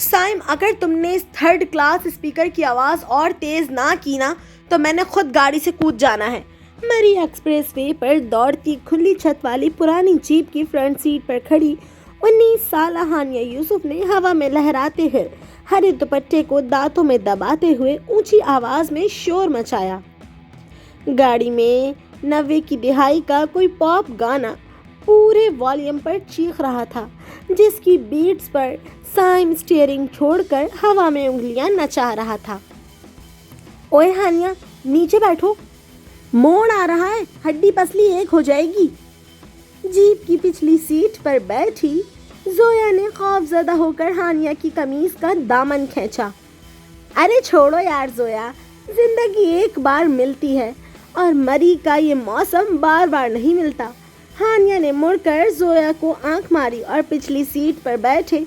سائم اگر تم نے اس 3rd کلاس اسپیکر کی آواز اور تیز نہ کی نا تو میں نے خود گاڑی سے کود جانا ہے۔ مری ایکسپریس وے پر دوڑتی کھلی چھت والی پرانی جیپ کی فرنٹ سیٹ پر کھڑی 19 سالہ ہانیہ یوسف نے ہوا میں لہراتے ہوئے ہرے دوپٹے کو دانتوں میں دباتے ہوئے اونچی آواز میں شور مچایا۔ گاڑی میں 90 کی دہائی کا کوئی پاپ گانا پورے والیوم پر چیخ رہا تھا، جس کی بیٹس پر سائم اسٹیئرنگ چھوڑ کر ہوا میں انگلیاں نچا رہا تھا۔ اوئے ہانیہ، نیچے بیٹھو، موڑ آ رہا ہے، ہڈی پسلی ایک ہو جائے گی۔ جیپ کی پچھلی سیٹ پر بیٹھی زویا نے خوف زدہ ہو کر ہانیہ کی قمیض کا دامن کھینچا۔ ارے چھوڑو یار زویا، زندگی ایک بار ملتی ہے اور مری کا یہ موسم بار بار نہیں ملتا۔ ہانیہ نے مڑ کر زویا کو آنکھ ماری اور پچھلی سیٹ پر بیٹھے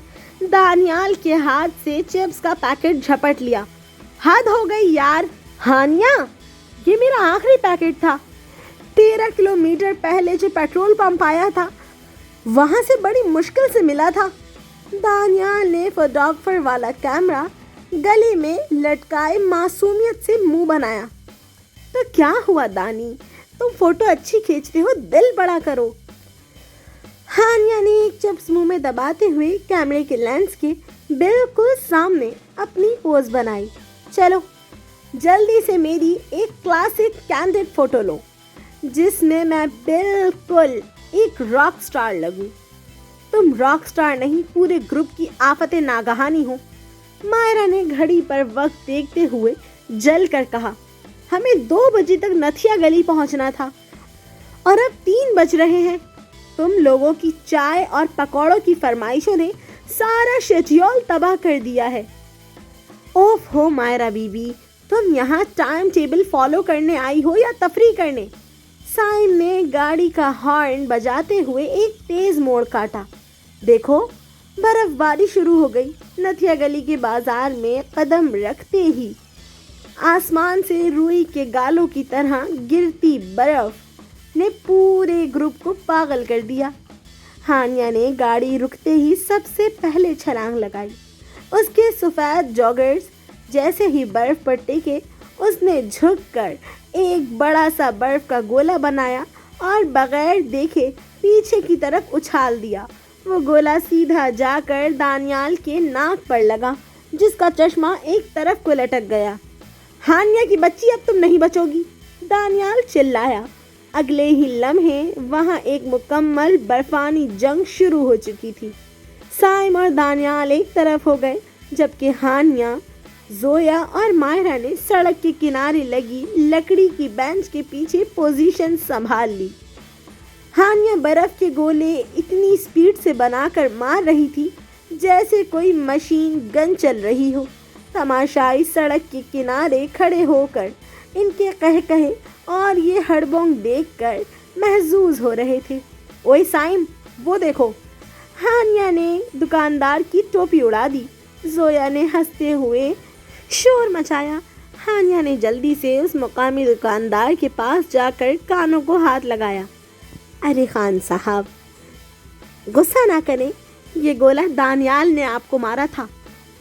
دانیال کے ہاتھ سے چپس کا پیکٹ جھپٹ لیا۔ حد ہو گئی یار ہانیہ، یہ میرا آخری پیکٹ تھا۔ 13 کلومیٹر پہلے جو پیٹرول پمپ آیا تھا وہاں سے بڑی مشکل سے ملا تھا۔ دانیال نے فوٹوگرافر والا کیمرہ گلے میں لٹکائے معصومیت سے منہ بنایا۔ تو کیا ہوا دانی، تم فوٹو اچھی کھینچتے ہو، دل بڑا کرو۔ ہانیہ نے ایک چپس منہ میں دباتے ہوئے کیمرے کے لینس کے بالکل سامنے اپنی پوز بنائی۔ چلو جلدی سے میری ایک کلاسک کینڈڈ فوٹو لو جس میں میں بالکل ایک راک سٹار لگوں۔ تم راک سٹار نہیں، پورے گروپ کی آفت ناگہانی ہو، مائرہ نے گھڑی پر وقت دیکھتے ہوئے جل کر کہا۔ ہمیں 2 بجے تک نتھیا گلی پہنچنا تھا اور اب 3 بج رہے ہیں۔ تم لوگوں کی چائے اور پکوڑوں کی فرمائشوں نے سارا شیڈیول تباہ کر دیا ہے۔ اوف ہو مائرہ بی بی، تم یہاں ٹائم ٹیبل فالو کرنے آئی ہو یا تفریح کرنے؟ سائم نے گاڑی کا ہارن بجاتے ہوئے ایک تیز موڑ کاٹا۔ دیکھو برف باری شروع ہو گئی۔ نتھیا گلی کے بازار میں قدم رکھتے ہی آسمان سے روئی کے گالوں کی طرح گرتی برف نے پورے گروپ کو پاگل کر دیا۔ ہانیہ نے گاڑی رکتے ہی سب سے پہلے چھلانگ لگائی۔ اس کے سفید جاگرز جیسے ہی برف پر ٹکے، اس نے جھک کر ایک بڑا سا برف کا گولا بنایا اور بغیر دیکھے پیچھے کی طرف اچھال دیا۔ وہ گولا سیدھا جا کر دانیال کے ناک پر لگا، جس کا چشمہ ایک طرف کو لٹک گیا۔ ہانیہ کی بچی، اب تم نہیں بچو گی، دانیال چلایا۔ اگلے ہی لمحے وہاں ایک مکمل برفانی جنگ شروع ہو چکی تھی۔ سائم اور دانیال ایک طرف ہو گئے، جبکہ ہانیہ، زویا اور مائرہ نے سڑک کے کنارے لگی لکڑی کی بینچ کے پیچھے پوزیشن سنبھال لی۔ ہانیہ برف کے گولے اتنی سپیڈ سے بنا کر مار رہی تھی جیسے کوئی مشین گن چل رہی ہو۔ تماشائی سڑک کے کنارے کھڑے ہو کر ان کے قہقہے اور یہ ہڑبونگ دیکھ کر محظوظ ہو رہے تھے۔ اوئے سائم، وہ دیکھو۔ ہانیہ نے دکاندار کی ٹوپی اڑا دی۔ زویا نے ہنستے ہوئے شور مچایا۔ ہانیہ نے جلدی سے اس مقامی دکاندار کے پاس جا کر کانوں کو ہاتھ لگایا۔ ارے خان صاحب، غصہ نہ کریں، یہ گولا دانیال نے آپ کو مارا تھا،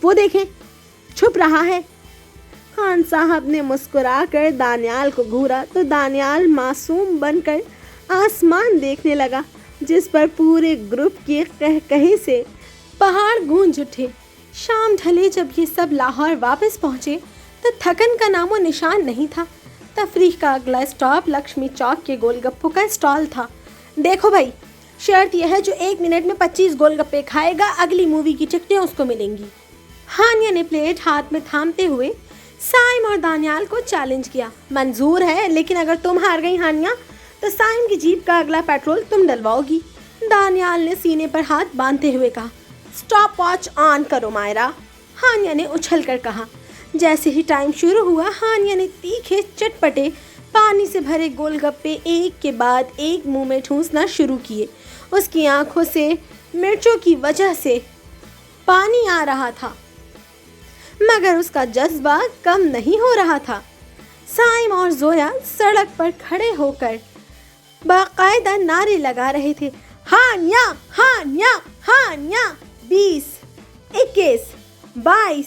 وہ دیکھیں چھپ رہا ہے۔ خان صاحب نے مسکرا کر دانیال کو گھورا تو دانیال معصوم بن کر آسمان دیکھنے لگا، جس پر پورے گروپ کے قہقہے سے پہاڑ گونج اٹھے۔ شام ڈھلے جب یہ سب لاہور واپس پہنچے تو تھکن کا نام و نشان نہیں تھا۔ تفریح کا اگلا اسٹاپ لکشمی چوک کے گول گپوں کا اسٹال تھا۔ دیکھو بھائی، شرط یہ ہے جو 1 منٹ میں 25 گول گپے کھائے گا، اگلی مووی کی ٹکٹیں اس کو ملیں گی۔ ہانیہ نے پلیٹ ہاتھ میں تھامتے ہوئے سائم اور دانیال کو چیلنج کیا۔ منظور ہے، لیکن اگر تم ہار گئی ہانیہ تو سائم کی جیپ کا اگلا پیٹرول تم ڈلواؤ گی۔ دانیال نے سینے پر ہاتھ باندھتے ہوئے کہا۔ سٹاپ واچ آن کرو مائرہ، ہانیہ نے اچھل کر کہا۔ جیسے ہی ٹائم شروع ہوا، ہانیہ نے تیکھے چٹپٹے پانی سے بھرے گول گپے ایک کے بعد ایک منہ میں ٹھونسنا شروع کیے۔ اس کی آنکھوں سے مرچوں کی وجہ سے پانی آ رہا تھا، مگر اس کا جذبہ کم نہیں ہو رہا تھا۔ سائم اور زویا سڑک پر کھڑے ہو کر باقاعدہ نعرے لگا رہے تھے۔ ہانیہ، ہانیہ، ہانیہ، 20، 21، 22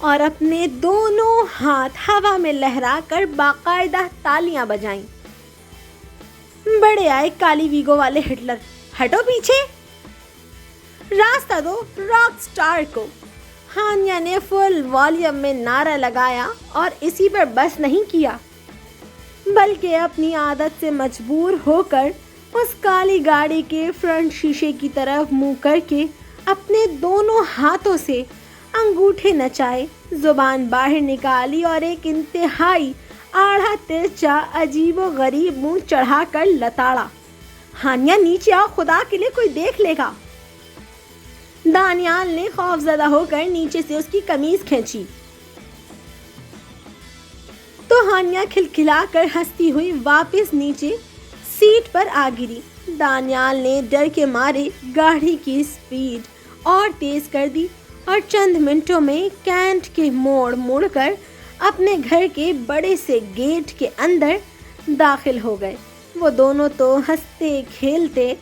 اور اپنے دونوں ہاتھ ہوا میں لہرا کر باقاعدہ تالیاں بجائیں۔ بڑے آئے کالی ویگو والے ہٹلر، ہٹو پیچھے، راستہ دو راک سٹار کو۔ ہانیہ نے فل والیوم میں نعرہ لگایا اور اسی پر بس نہیں کیا بلکہ اپنی عادت سے مجبور ہو کر اس کالی گاڑی کے فرنٹ شیشے کی طرف منہ کر کے اپنے دونوں ہاتھوں سے انگوٹھے نچائے، زبان باہر نکالی اور ایک انتہائی آڑھا ترچا عجیب و غریب منہ چڑھا کر لتاڑا۔ ہانیہ نیچے آؤ، خدا کے لیے کوئی دیکھ لے گا۔ دانیال نے خوف زدہ ہو کر نیچے سے اس کی قمیض کھینچی تو ہانیہ کھلکھلا کر ہنستی ہوئی واپس نیچے سیٹ پر آ گری۔ دانیال نے ڈر کے مارے گاڑی کی سپیڈ اور تیز کر دی اور چند منٹوں میں کینٹ کے موڑ مڑ کر اپنے گھر کے بڑے سے گیٹ کے اندر داخل ہو گئے۔ وہ دونوں تو ہنستے کھیلتے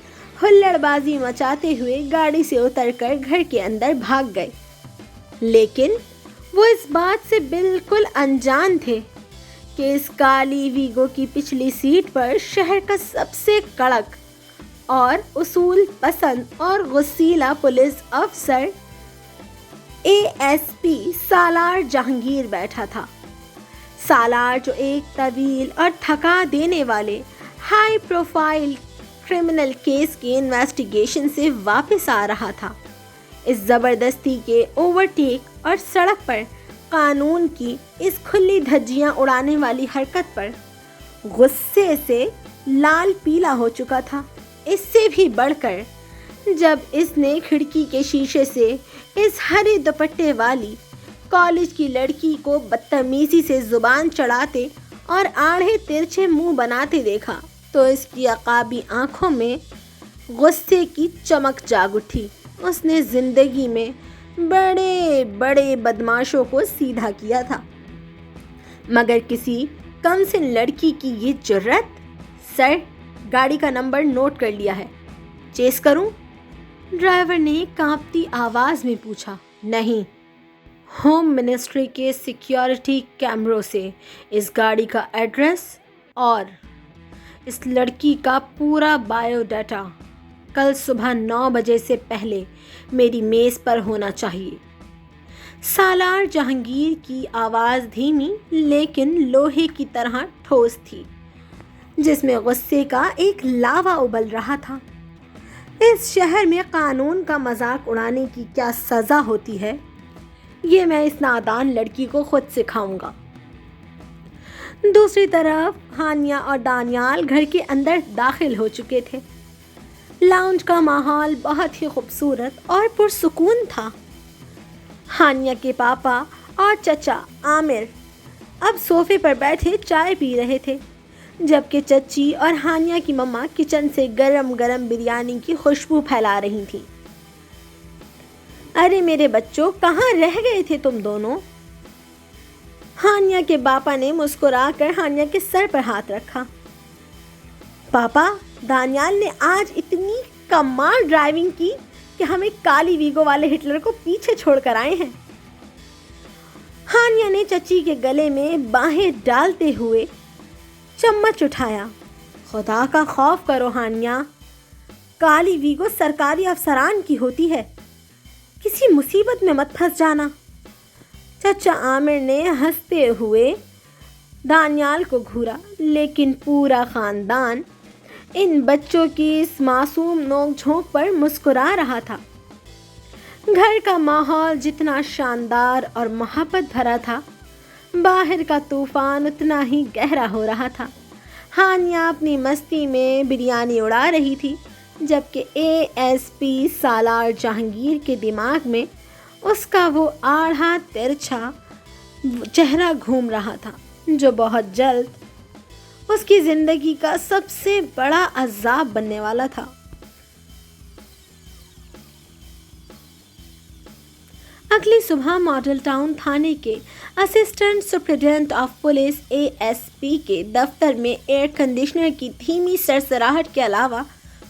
ہلڑ بازی مچاتے ہوئے گاڑی سے اتر کر گھر کے اندر بھاگ گئے، لیکن وہ اس بات سے بالکل انجان تھے کہ اس کالی ویگو کی پچھلی سیٹ پر شہر کا سب سے کڑک اور اصول پسند اور غصیلا پولیس افسر ASP سالار جہانگیر بیٹھا تھا۔ سالار جو ایک طویل اور تھکا دینے والے ہائی پروفائل کرمنل کیس کی انویسٹیگیشن سے واپس آ رہا تھا۔ اس زبردستی کے اوورٹیک اور سڑک پر قانون کی اس کھلی دھجیاں اڑانے والی حرکت پر غصے سے لال پیلا ہو چکا تھا۔ اس سے بھی بڑھ کر جب اس نے کھڑکی کے شیشے سے اس ہرے دوپٹے والی کالج کی لڑکی کو بدتمیزی سے زبان چڑھاتے اور آڑھے ترچھے منہ بناتے دیکھا تو اس کی عقابی آنکھوں میں غصے کی چمک جاگ اٹھی۔ اس نے زندگی میں بڑے بڑے بدماشوں کو سیدھا کیا تھا، مگر کسی کم سن لڑکی کی یہ جرأت۔ سر، گاڑی کا نمبر نوٹ کر لیا ہے، چیس کروں؟ ڈرائیور نے کانپتی آواز میں پوچھا۔ نہیں، ہوم منسٹری کے سیکیورٹی کیمروں سے اس گاڑی کا ایڈریس اور اس لڑکی کا پورا بایو ڈیٹا کل صبح 9 بجے سے پہلے میری میز پر ہونا چاہیے۔ سالار جہانگیر کی آواز دھیمی لیکن لوہے کی طرح ٹھوس تھی، جس میں غصے کا ایک لاوا ابل رہا تھا۔ اس شہر میں قانون کا مذاق اڑانے کی کیا سزا ہوتی ہے، یہ میں اس نادان لڑکی کو خود سکھاؤں گا۔ دوسری طرف ہانیہ اور دانیال گھر کے اندر داخل ہو چکے تھے۔ لاؤنج کا ماحول بہت ہی خوبصورت اور پرسکون تھا۔ ہانیہ کے پاپا اور چچا عامر اب صوفے پر بیٹھے چائے پی رہے تھے، جبکہ چچی اور ہانیہ کی مما کچن سے گرم گرم بریانی کی خوشبو پھیلا رہی تھیں۔ ارے میرے بچوں، کہاں رہ گئے تھے تم دونوں؟ ہانیہ کے باپا نے مسکرا کر ہانیہ کے سر پر ہاتھ رکھا۔ پاپا، دانیال نے آج اتنی کمال ڈرائیونگ کی کہ ہم ایک کالی ویگو والے ہٹلر کو پیچھے چھوڑ کر آئے ہیں۔ ہانیہ نے چچی کے گلے میں باہیں ڈالتے ہوئے چمچ اٹھایا۔ خدا کا خوف کرو ہانیہ، کالی ویگو سرکاری افسران کی ہوتی ہے، کسی مصیبت میں مت پھنس جانا۔ چچا عامر نے ہنستے ہوئے دانیال کو گھورا، لیکن پورا خاندان ان بچوں کی اس معصوم نوک جھونک پر مسکرا رہا تھا۔ گھر کا ماحول جتنا شاندار اور محبت بھرا تھا، باہر کا طوفان اتنا ہی گہرا ہو رہا تھا۔ ہانیہ اپنی مستی میں بریانی اڑا رہی تھی، جبکہ ASP سالار جہانگیر کے دماغ میں اس کا وہ آڑھا ترچھا چہرہ گھوم رہا تھا جو بہت جلد اس کی زندگی کا سب سے بڑا عذاب بننے والا تھا۔ اگلی صبح ماڈل ٹاؤن تھانے کے assistant superintendent of police ASP کے دفتر میں ایئر کنڈیشنر کی دھیمی سرسراہٹ کے علاوہ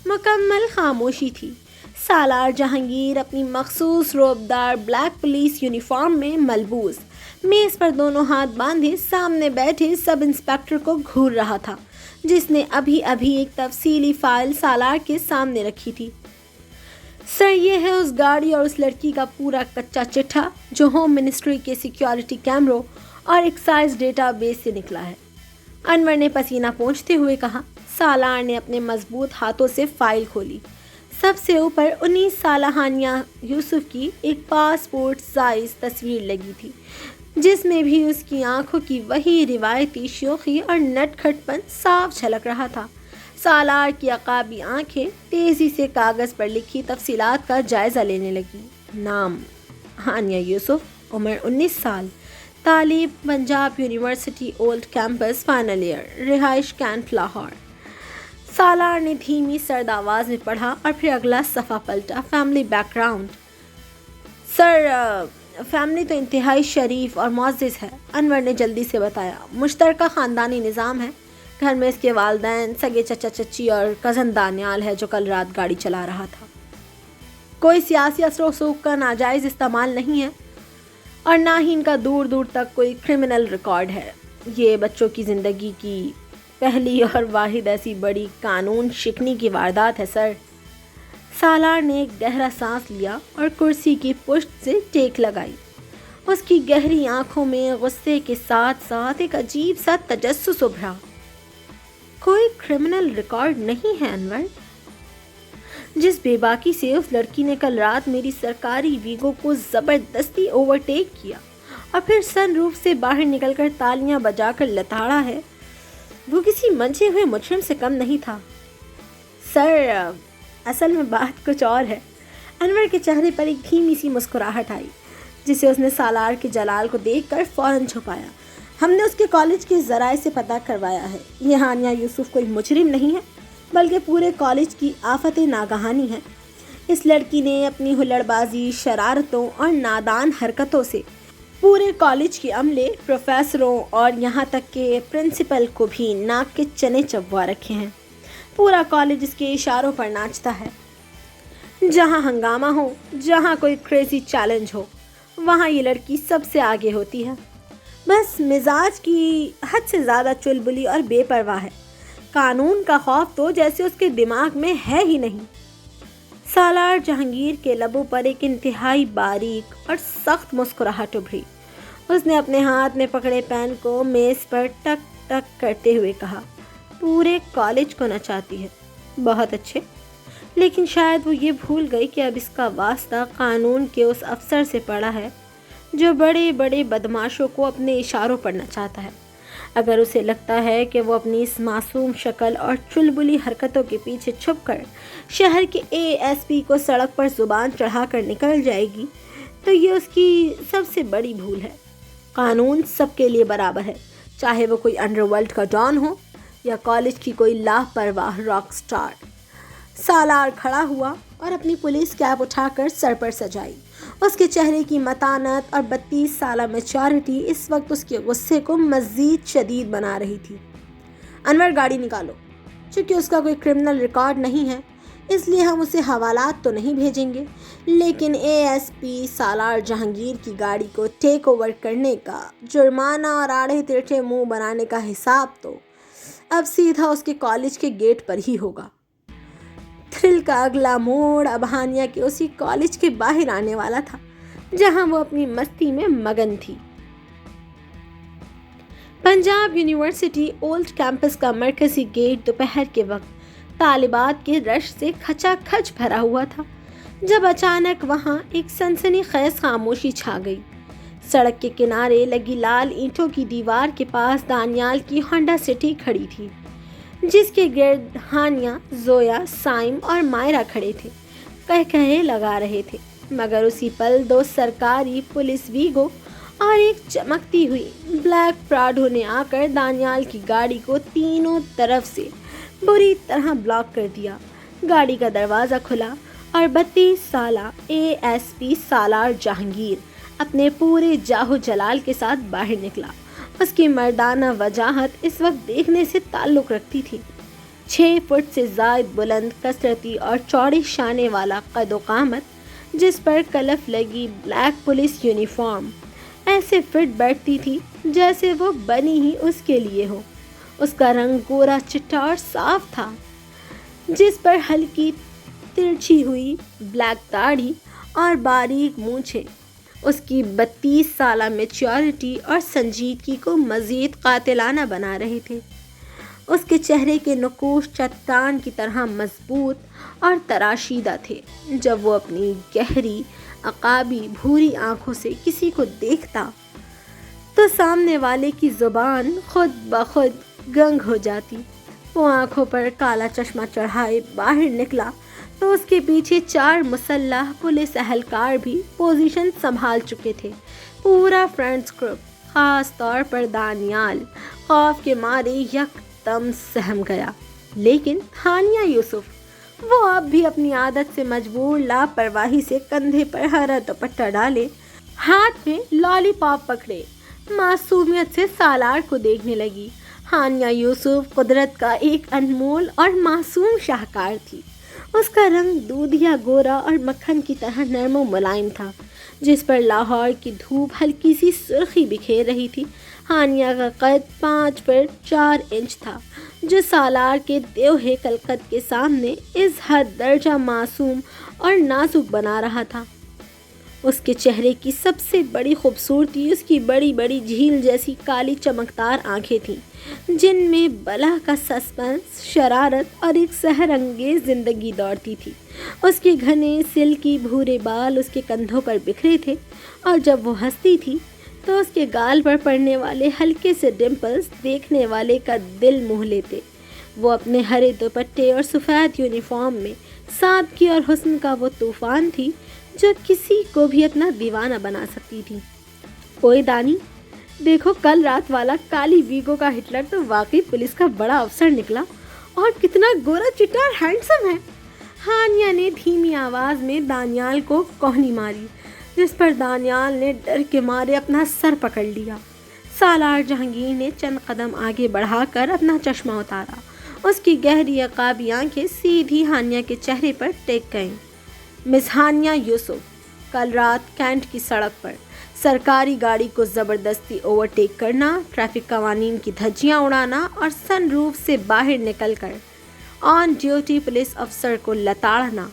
مکمل خاموشی تھی۔ سالار جہانگیر اپنی مخصوص روبدار بلیک پولیس یونیفارم میں ملبوس میز پر دونوں ہاتھ باندھے سامنے بیٹھے سب انسپیکٹر کو گھور رہا تھا، جس نے ابھی ایک تفصیلی فائل سالار کے سامنے رکھی تھی۔ سر، یہ ہے اس گاڑی اور اس لڑکی کا پورا کچا چٹھا جو ہوم منسٹری کے سیکیورٹی کیمروں اور ایکسائز ڈیٹا بیس سے نکلا ہے، انور نے پسینہ پونچھتے ہوئے کہا۔ سالار نے اپنے مضبوط ہاتھوں سے فائل کھولی۔ سب سے اوپر 19 سالہ ہانیہ یوسف کی ایک پاسپورٹ سائز تصویر لگی تھی، جس میں بھی اس کی آنکھوں کی وہی روایتی شوخی اور نٹ کھٹ پن صاف جھلک رہا تھا۔ سالار کی عقابی آنکھیں تیزی سے کاغذ پر لکھی تفصیلات کا جائزہ لینے لگی۔ نام ہانیہ یوسف، عمر 19 سال، تعلیم Punjab university old campus final year, رہائش کینٹ لاہور۔ سالار نے دھیمی سرد آواز میں پڑھا اور پھر اگلا صفحہ پلٹا۔ Family background. Sir, family تو انتہائی شریف اور معزز ہے، انور نے جلدی سے بتایا۔ مشترکہ خاندانی نظام ہے، گھر میں اس کے والدین، سگے چچا چچی اور کزن دانیال ہے جو کل رات گاڑی چلا رہا تھا۔ کوئی سیاسی اثر و رسوخ کا ناجائز استعمال نہیں ہے اور نہ ہی ان کا دور تک کوئی کرمنل ریکارڈ ہے۔ یہ بچوں کی زندگی کی پہلی اور واحد ایسی بڑی قانون شکنی کی واردات ہے سر۔ سالار نے ایک گہرا سانس لیا اور کرسی کی پشت سے ٹیک لگائی۔ اس کی گہری آنکھوں میں غصے کے ساتھ ساتھ ایک عجیب سا تجسس ابھرا۔ کوئی کرمنل ریکارڈ نہیں ہے انور؟ جس بے باکی سے اس لڑکی نے کل رات میری سرکاری ویگو کو زبردستی اوورٹیک کیا اور پھر سن روف سے باہر نکل کر تالیاں بجا کر لتاڑا ہے، وہ کسی منچے ہوئے مجرم سے کم نہیں تھا۔ سر، اصل میں بات کچھ اور ہے۔ انور کے چہرے پر ایک دھیمی سی مسکراہٹ آئی، جسے اس نے سالار کے جلال کو دیکھ کر فوراً چھپایا۔ ہم نے اس کے کالج کے ذرائع سے پتہ کروایا ہے، یہ ہانیہ یوسف کوئی مجرم نہیں ہے بلکہ پورے کالج کی آفت ناگہانی ہے۔ اس لڑکی نے اپنی ہلڑ بازی، شرارتوں اور نادان حرکتوں سے پورے کالج کے عملے، پروفیسروں اور یہاں تک کہ پرنسپل کو بھی ناک کے چنے چبوا رکھے ہیں۔ پورا کالج اس کے اشاروں پر ناچتا ہے۔ جہاں ہنگامہ ہو، جہاں کوئی کریزی چیلنج ہو، وہاں یہ لڑکی سب سے آگے ہوتی ہے۔ بس مزاج کی حد سے زیادہ چلبلی اور بے پرواہ ہے۔ قانون کا خوف تو جیسے اس کے دماغ میں ہے ہی نہیں۔ سالار جہانگیر کے لبوں پر ایک انتہائی باریک اور سخت مسکراہٹ ابھری۔ اس نے اپنے ہاتھ میں پکڑے پین کو میز پر ٹک ٹک کرتے ہوئے کہا، پورے کالج کو نچاتی ہے، بہت اچھے، لیکن شاید وہ یہ بھول گئی کہ اب اس کا واسطہ قانون کے اس افسر سے پڑا ہے جو بڑے بڑے بدماشوں کو اپنے اشاروں پر نچاتا ہے۔ اگر اسے لگتا ہے کہ وہ اپنی اس معصوم شکل اور چلبلی حرکتوں کے پیچھے چھپ کر شہر کے ASP کو سڑک پر زبان چڑھا کر نکل جائے گی تو یہ اس کی سب سے بڑی بھول ہے۔ قانون سب کے لیے برابر ہے، چاہے وہ کوئی انڈر ورلڈ کا ڈان ہو یا کالج کی کوئی لاپرواہ راک سٹار۔ سالار کھڑا ہوا اور اپنی پولیس کیپ اٹھا کر سر پر سجائی۔ اس کے چہرے کی متانت اور 32 سالہ میچورٹی اس وقت اس کے غصے کو مزید شدید بنا رہی تھی۔ انور، گاڑی نکالو۔ چونکہ اس کا کوئی کرمنل ریکارڈ نہیں ہے اس لیے ہم اسے حوالات تو نہیں بھیجیں گے، لیکن ASP سالار جہانگیر کی گاڑی کو ٹیک اوور کرنے کا جرمانہ اور آڑے تیرٹھے منہ بنانے کا حساب تو اب سیدھا اس کے کالج کے گیٹ پر ہی ہوگا۔ تھرل کا اگلا موڑ اب ہانیہ کے اسی کالج کے باہر آنے والا تھا جہاں وہ اپنی مستی میں مگن تھی۔ پنجاب یونیورسٹی اولڈ کیمپس کا مرکزی گیٹ دوپہر کے وقت طالبات کے رش سے کھچا کھچ بھرا ہوا تھا، جب اچانک وہاں ایک سنسنی خیز خاموشی چھا گئی۔ سڑک کے کنارے لگی لال اینٹوں کی دیوار کے پاس دانیال کی ہونڈا سٹی کھڑی تھی، جس کے گرد ہانیہ، زویا، سائم اور مائرہ کھڑے تھے، کہے لگا رہے تھے۔ مگر اسی پل 2 سرکاری پولیس ویگو اور ایک چمکتی ہوئی بلیک پراڈو نے آ کر دانیال کی گاڑی کو تینوں طرف سے بری طرح بلاک کر دیا۔ گاڑی کا دروازہ کھلا اور 32 سالہ ASP سالار جہانگیر اپنے پورے جاہو جلال کے ساتھ باہر نکلا۔ اس کی مردانہ وجاہت اس وقت دیکھنے سے تعلق رکھتی تھی۔ 6 فٹ سے زائد بلند کثرتی اور چوڑے شانے والا قد و قامت، جس پر کلف لگی بلیک پولیس یونیفارم ایسے فٹ بیٹھتی تھی جیسے وہ بنی ہی اس کے لیے ہو۔ اس کا رنگ گورا چٹا اور صاف تھا، جس پر ہلکی ترچھی ہوئی بلیک داڑھی اور باریک مونچھیں اس کی 32 سالہ میچیورٹی اور سنجیدگی کو مزید قاتلانہ بنا رہے تھے۔ اس کے چہرے کے نقوش چٹان کی طرح مضبوط اور تراشیدہ تھے۔ جب وہ اپنی گہری عقابی بھوری آنکھوں سے کسی کو دیکھتا تو سامنے والے کی زبان خود بخود گنگ ہو جاتی۔ وہ آنکھوں پر کالا چشمہ چڑھائے باہر نکلا تو اس کے پیچھے 4 مسلح پولیس اہلکار بھی پوزیشن سنبھال چکے تھے۔ پورا فرینڈز گروپ، خاص طور پر دانیال، خوف کے مارے یکدم سہم گیا۔ لیکن ہانیہ یوسف، وہ اب بھی اپنی عادت سے مجبور لاپرواہی سے کندھے پر ہرا دوپٹہ ڈالے، ہاتھ میں لالی پاپ پکڑے، معصومیت سے سالار کو دیکھنے لگی۔ ہانیہ یوسف قدرت کا ایک انمول اور معصوم شاہکار تھی۔ اس کا رنگ دودھیا گورا اور مکھن کی طرح نرم و ملائم تھا، جس پر لاہور کی دھوپ ہلکی سی سرخی بکھیر رہی تھی۔ ہانیہ کا قد 5 فٹ 4 انچ تھا، جو سالار کے دیو ہیکل قد کے سامنے اس حد درجہ معصوم اور نازک بنا رہا تھا۔ اس کے چہرے کی سب سے بڑی خوبصورتی اس کی بڑی بڑی جھیل جیسی کالی چمکدار آنکھیں تھیں، جن میں بلا کا سسپنس، شرارت اور ایک سحر انگیز زندگی دوڑتی تھی۔ اس کے گھنے سلکی بھورے بال اس کے کندھوں پر بکھرے تھے، اور جب وہ ہنستی تھی تو اس کے گال پر پڑنے والے ہلکے سے ڈمپلز دیکھنے والے کا دل موہ لیتے۔ وہ اپنے ہرے دوپٹے اور سفید یونیفارم میں سادگی اور حسن کا وہ طوفان تھی جو کسی کو بھی اپنا دیوانہ بنا سکتی تھی۔ اوئے دانی، دیکھو کل رات والا کالی ویگو کا ہٹلر تو واقعی پولیس کا بڑا افسر نکلا، اور کتنا گورا چٹا اور ہینڈسم ہے۔ ہانیہ نے دھیمی آواز میں دانیال کو کوہنی ماری، جس پر دانیال نے ڈر کے مارے اپنا سر پکڑ لیا۔ سالار جہانگیر نے چند قدم آگے بڑھا کر اپنا چشمہ اتارا۔ اس کی گہری عقابی آنکھیں سیدھی ہانیہ کے چہرے پر ٹیک گئیں۔ مس ہانیہ یوسف، کل رات کینٹ کی سڑک پر سرکاری گاڑی کو زبردستی اوورٹیک کرنا، ٹریفک قوانین کی دھجیاں اڑانا اور سن روف سے باہر نکل کر آن ڈیوٹی پولیس افسر کو لتاڑنا،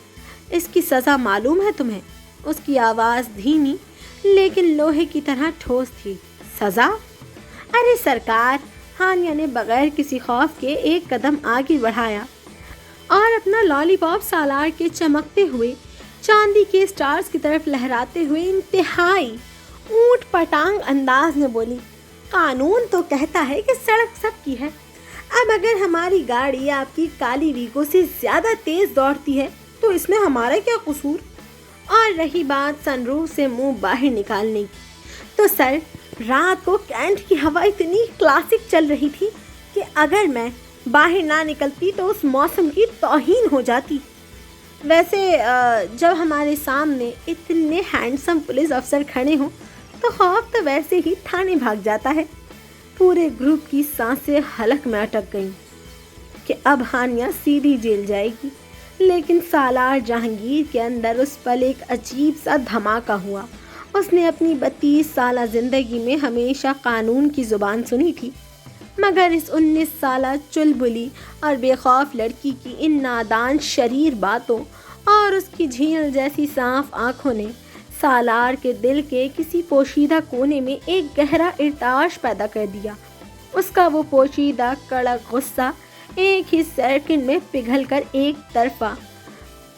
اس کی سزا معلوم ہے تمہیں؟ اس کی آواز دھیمی لیکن لوہے کی طرح ٹھوس تھی۔ سزا؟ ارے سرکار! ہانیہ نے بغیر کسی خوف کے ایک قدم آگے بڑھایا اور اپنا لالی پاپ سالار کے چمکتے ہوئے چاندی کے سٹارز کی طرف لہراتے ہوئے انتہائی اونٹ پٹانگ انداز میں بولی، قانون تو کہتا ہے کہ سڑک سب کی ہے۔ اب اگر ہماری گاڑی آپ کی کالی ویگو سے زیادہ تیز دوڑتی ہے تو اس میں ہمارا کیا قصور؟ اور رہی بات سن روف سے منہ باہر نکالنے کی، تو سر، رات کو کینٹ کی ہوا اتنی کلاسک چل رہی تھی کہ اگر میں باہر نہ نکلتی تو اس موسم کی توہین ہو جاتی۔ ویسے جب ہمارے سامنے اتنے ہینڈسم پولیس افسر کھڑے ہوں تو خوف تو ویسے ہی تھانے بھاگ جاتا ہے۔ پورے گروپ کی سانسیں حلق میں اٹک گئیں کہ اب ہانیہ سیدھی جیل جائے گی، لیکن سالار جہانگیر کے اندر اس پل ایک عجیب سا دھماکہ ہوا۔ اس نے اپنی 32 سالہ زندگی میں ہمیشہ قانون کی زبان سنی تھی، مگر اس 19 سالہ چلبلی اور بے خوف لڑکی کی ان نادان شریر باتوں اور اس کی جھیل جیسی صاف آنکھوں نے سالار کے دل کے کسی پوشیدہ کونے میں ایک گہرا ارتعاش پیدا کر دیا۔ اس کا وہ پوشیدہ کڑک غصہ ایک ہی سیکنڈ میں پگھل کر ایک طرفہ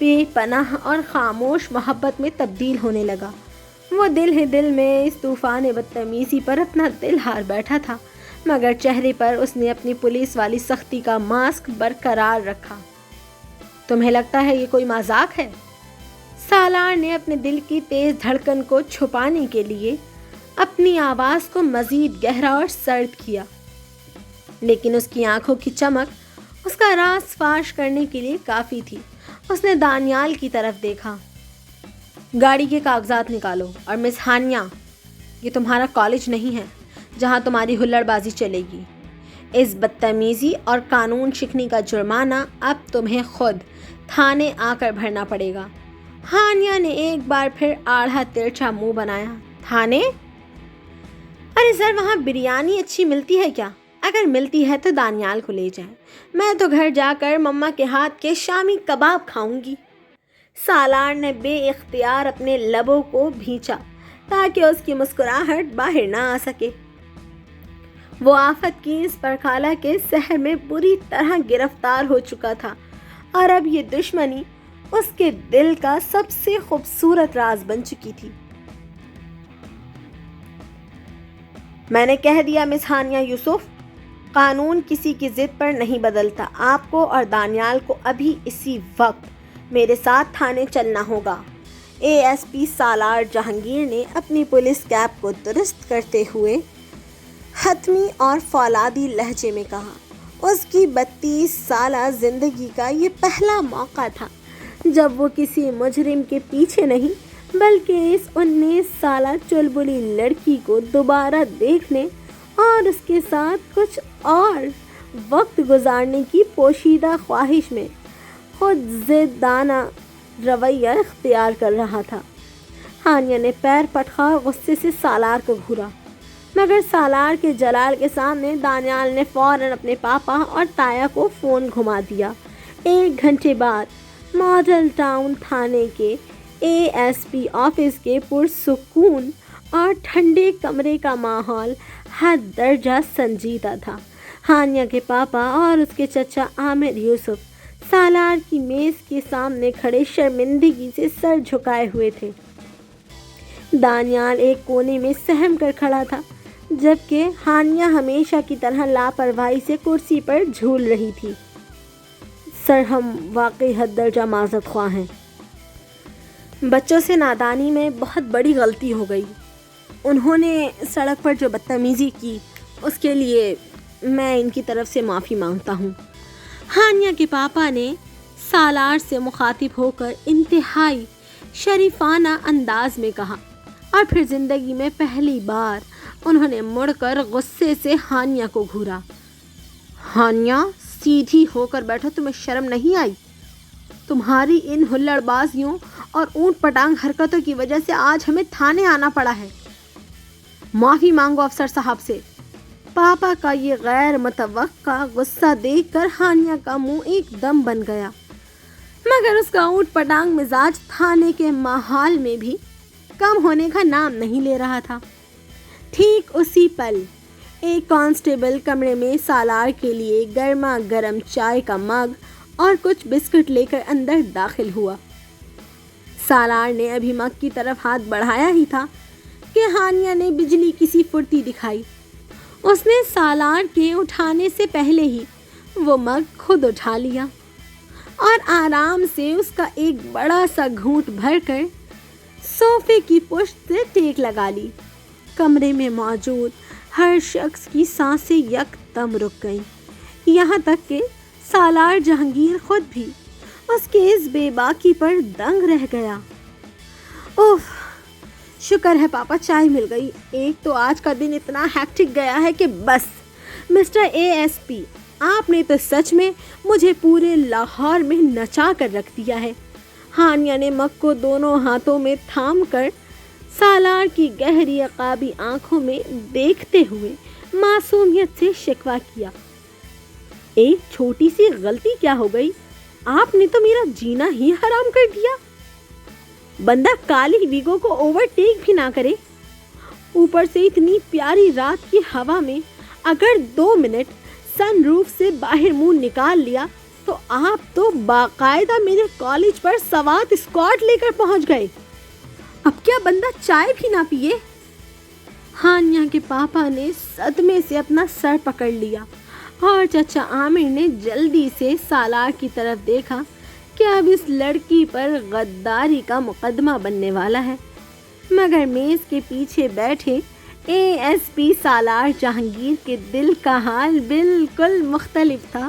بے پناہ اور خاموش محبت میں تبدیل ہونے لگا۔ وہ دل ہی دل میں اس طوفان بدتمیزی پر اپنا دل ہار بیٹھا تھا، مگر چہرے پر اس نے اپنی پولیس والی سختی کا ماسک برقرار رکھا۔ تمہیں لگتا ہے یہ کوئی مذاق ہے؟ سالار نے اپنے دل کی تیز دھڑکن کو چھپانے کے لیے اپنی آواز کو مزید گہرا اور سرد کیا، لیکن اس کی آنکھوں کی چمک اس کا راز فاش کرنے کے لیے کافی تھی۔ اس نے دانیال کی طرف دیکھا۔ گاڑی کے کاغذات نکالو، اور مس ہانیہ، یہ تمہارا کالج نہیں ہے جہاں تمہاری ہلڑ بازی چلے گی۔ اس بدتمیزی اور قانون شکنی کا جرمانہ اب تمہیں خود تھانے آ کر بھرنا پڑے گا۔ ہانیہ نے ایک بار پھر آڑھا ترچھا منہ بنایا۔ تھانے؟ ارے سر، وہاں بریانی اچھی ملتی ہے کیا؟ اگر ملتی ہے تو دانیال کو لے جائیں، میں تو گھر جا کر مما کے ہاتھ کے شامی کباب کھاؤں گی۔ سالار نے بے اختیار اپنے لبوں کو بھینچا تاکہ اس کی مسکراہٹ باہر نہ آ سکے۔ وہ آفت کی اس پرکالہ کے سحر میں بری طرح گرفتار ہو چکا تھا اور اب یہ دشمنی اس کے دل کا سب سے خوبصورت راز بن چکی تھی۔ میں نے کہہ دیا مس ہانیہ یوسف، قانون کسی کی ضد پر نہیں بدلتا۔ آپ کو اور دانیال کو ابھی اسی وقت میرے ساتھ تھانے چلنا ہوگا۔ اے ایس پی سالار جہانگیر نے اپنی پولیس کیپ کو درست کرتے ہوئے حتمی اور فولادی لہجے میں کہا۔ اس کی 32 سالہ زندگی کا یہ پہلا موقع تھا جب وہ کسی مجرم کے پیچھے نہیں بلکہ اس 19 سالہ چلبلی لڑکی کو دوبارہ دیکھنے اور اس کے ساتھ کچھ اور وقت گزارنے کی پوشیدہ خواہش میں خود ضدانہ رویہ اختیار کر رہا تھا۔ ہانیہ نے پیر پٹخا غصے سے سالار کو گھورا، مگر سالار کے جلال کے سامنے دانیال نے فوراً اپنے پاپا اور تایا کو فون گھما دیا۔ 1 گھنٹے بعد ماڈل ٹاؤن تھانے کے اے ایس پی آفس کے پرسکون اور ٹھنڈے کمرے کا ماحول حد درجہ سنجیدہ تھا۔ ہانیہ کے پاپا اور اس کے چچا عامر یوسف سالار کی میز کے سامنے کھڑے شرمندگی سے سر جھکائے ہوئے تھے۔ دانیال ایک کونے میں سہم کر کھڑا تھا، جبکہ ہانیہ ہمیشہ کی طرح لاپرواہی سے کرسی پر جھول رہی تھی۔ سر، ہم واقعی حد درجہ معذرت خواہ ہیں۔ بچوں سے نادانی میں بہت بڑی غلطی ہو گئی۔ انہوں نے سڑک پر جو بدتمیزی کی اس کے لیے میں ان کی طرف سے معافی مانگتا ہوں۔ ہانیہ کے پاپا نے سالار سے مخاطب ہو کر انتہائی شریفانہ انداز میں کہا، اور پھر زندگی میں پہلی بار انہوں نے مڑ کر غصے سے ہانیہ کو گھورا۔ ہانیہ، سیدھی ہو کر بیٹھو، تمہیں شرم نہیں آئی؟ تمہاری ان ہلڑ بازیوں اور اونٹ پٹانگ حرکتوں کی وجہ سے آج ہمیں تھانے آنا پڑا ہے۔ معافی مانگو افسر صاحب سے۔ پاپا کا یہ غیر متوقع غصہ دیکھ کر ہانیہ کا منہ ایک دم بن گیا، مگر اس کا اونٹ پٹانگ مزاج تھانے کے ماحول میں بھی کم ہونے کا نام نہیں لے رہا تھا۔ ٹھیک اسی پل ایک کانسٹیبل کمرے میں سالار کے لیے گرما گرم چائے کا مگ اور کچھ بسکٹ لے کر اندر داخل ہوا۔ سالار نے ابھی مگ کی طرف ہاتھ بڑھایا ہی تھا کہ ہانیہ نے بجلی کسی پھرتی دکھائی۔ اس نے سالار کے اٹھانے سے پہلے ہی وہ مگ خود اٹھا لیا اور آرام سے اس کا ایک بڑا سا گھونٹ بھر کر صوفے کی پشت سے ٹیک لگا لی۔ کمرے میں موجود ہر شخص کی سانسیں یک دم رک گئیں، یہاں تک کہ سالار جہانگیر خود بھی اس کے اس بے باکی پر دنگ رہ گیا۔ اوف، شکر ہے پاپا چائے مل گئی۔ ایک تو آج کا دن اتنا ہیکٹک گیا ہے کہ بس۔ مسٹر اے ایس پی، آپ نے تو سچ میں مجھے پورے لاہور میں نچا کر رکھ دیا ہے۔ ہانیہ نے مگ کو دونوں ہاتھوں میں تھام کر سالار کی گہری عقابی آنکھوں میں دیکھتے ہوئے معصومیت سے شکوہ کیا۔ ایک چھوٹی سی غلطی کیا ہو گئی؟ آپ نے تو میرا جینا ہی حرام کر دیا۔ بندہ کالی ویگو کو اوورٹیک بھی نہ کرے، اوپر سے اتنی پیاری رات کی ہوا میں اگر 2 منٹ سن روف سے باہر منہ نکال لیا تو آپ تو باقاعدہ میرے کالج پر سوات اسکواڈ لے کر پہنچ گئے۔ اب کیا بندہ چائے بھی نہ پیے؟ ہانیہ کے پاپا نے صدمے سے اپنا سر پکڑ لیا اور چچا عامر نے جلدی سے سالار کی طرف دیکھا کہ اب اس لڑکی پر غداری کا مقدمہ بننے والا ہے، مگر میز کے پیچھے بیٹھے اے ایس پی سالار جہانگیر کے دل کا حال بالکل مختلف تھا۔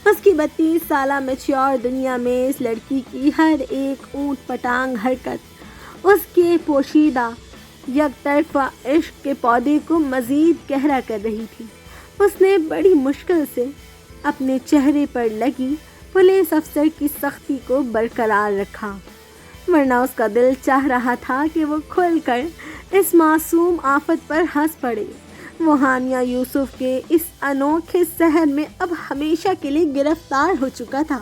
اس کی 32 سالہ میچیور دنیا میں اس لڑکی کی ہر ایک اونٹ پٹانگ حرکت اس کے پوشیدہ یک طرفہ عشق کے پودے کو مزید گہرا کر رہی تھی۔ اس نے بڑی مشکل سے اپنے چہرے پر لگی پولیس افسر کی سختی کو برقرار رکھا، ورنہ اس کا دل چاہ رہا تھا کہ وہ کھل کر اس معصوم آفت پر ہنس پڑے۔ وہ ہانیہ یوسف کے اس انوکھے سحر میں اب ہمیشہ کے لیے گرفتار ہو چکا تھا۔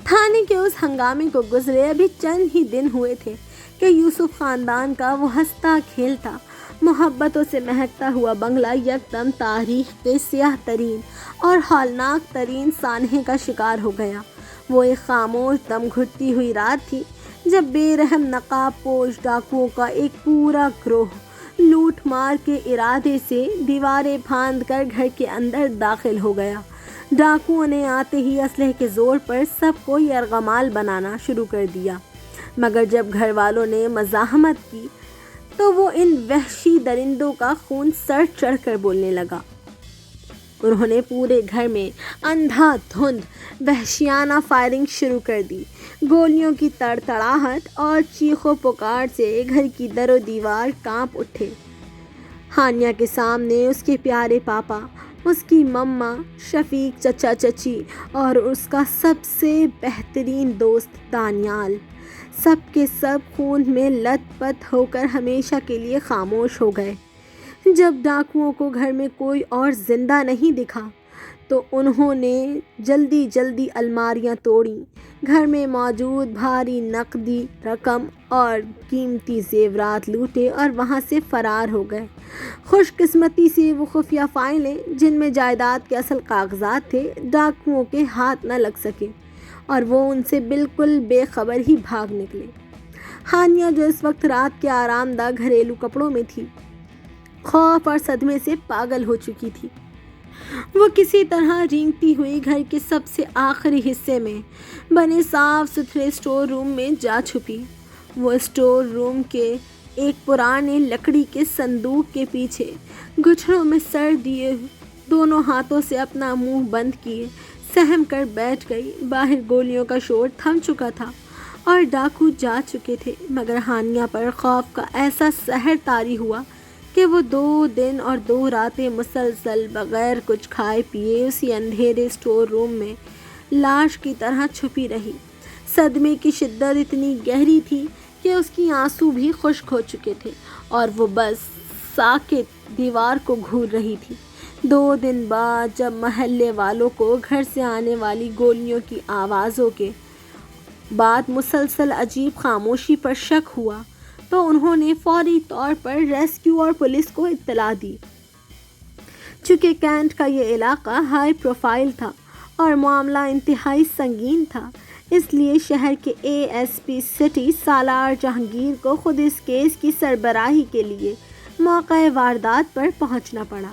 تھانے کے اس ہنگامے کو گزرے ابھی چند ہی دن ہوئے تھے کہ یوسف خاندان کا وہ ہنستا کھیلتا، محبتوں سے مہکتا ہوا بنگلہ یکدم تاریخ کے سیاہ ترین اور ہولناک ترین سانحے کا شکار ہو گیا۔ وہ ایک خاموش دم گھٹتی ہوئی رات تھی جب بے رحم نقاب پوش ڈاکوؤں کا ایک پورا گروہ لوٹ مار کے ارادے سے دیواریں پھاند کر گھر کے اندر داخل ہو گیا۔ ڈاکوؤں نے آتے ہی اسلحے کے زور پر سب کو یرغمال بنانا شروع کر دیا، مگر جب گھر والوں نے مزاحمت کی تو وہ ان وحشی درندوں کا خون سر چڑھ کر بولنے لگا۔ انہوں نے پورے گھر میں اندھا دھند وحشیانہ فائرنگ شروع کر دی۔ گولیوں کی تڑتڑاہٹ اور چیخو پکار سے گھر کی در و دیوار کانپ اٹھے۔ ہانیہ کے سامنے اس کے پیارے پاپا، اس کی مما، شفیق چچا چچی اور اس کا سب سے بہترین دوست دانیال، سب کے سب خون میں لت پت ہو کر ہمیشہ کے لیے خاموش ہو گئے۔ جب ڈاکوؤں کو گھر میں کوئی اور زندہ نہیں دکھا تو انہوں نے جلدی الماریاں توڑیں، گھر میں موجود بھاری نقدی رقم اور قیمتی زیورات لوٹے اور وہاں سے فرار ہو گئے۔ خوش قسمتی سے وہ خفیہ فائلیں جن میں جائیداد کے اصل کاغذات تھے ڈاکوؤں کے ہاتھ نہ لگ سکے اور وہ ان سے بالکل بے خبر ہی بھاگ نکلے۔ ہانیہ جو اس وقت رات کے آرام دہ گھریلو کپڑوں میں تھی، خوف اور صدمے سے پاگل ہو چکی تھی۔ وہ کسی طرح رینگتی ہوئی گھر کے سب سے آخری حصے میں بنے صاف ستھرے اسٹور روم میں جا چھپی۔ وہ اسٹور روم کے ایک پرانے لکڑی کے صندوق کے پیچھے گھٹنوں میں سر دیے دونوں ہاتھوں سے اپنا منہ بند کیے سہم کر بیٹھ گئی۔ باہر گولیوں کا شور تھم چکا تھا اور ڈاکو جا چکے تھے، مگر ہانیہ پر خوف کا ایسا سحر طاری ہوا کہ وہ 2 دن اور 2 راتیں مسلسل بغیر کچھ کھائے پیے اسی اندھیرے اسٹور روم میں لاش کی طرح چھپی رہی۔ صدمے کی شدت اتنی گہری تھی کہ اس کی آنسو بھی خشک ہو چکے تھے اور وہ بس ساکت دیوار کو گھور رہی تھی۔ 2 دن بعد جب محلے والوں کو گھر سے آنے والی گولیوں کی آوازوں کے بعد مسلسل عجیب خاموشی پر شک ہوا تو انہوں نے فوری طور پر ریسکیو اور پولیس کو اطلاع دی۔ چونکہ کینٹ کا یہ علاقہ ہائی پروفائل تھا اور معاملہ انتہائی سنگین تھا، اس لیے شہر کے اے ایس پی سٹی سالار جہانگیر کو خود اس کیس کی سربراہی کے لیے موقع واردات پر پہنچنا پڑا۔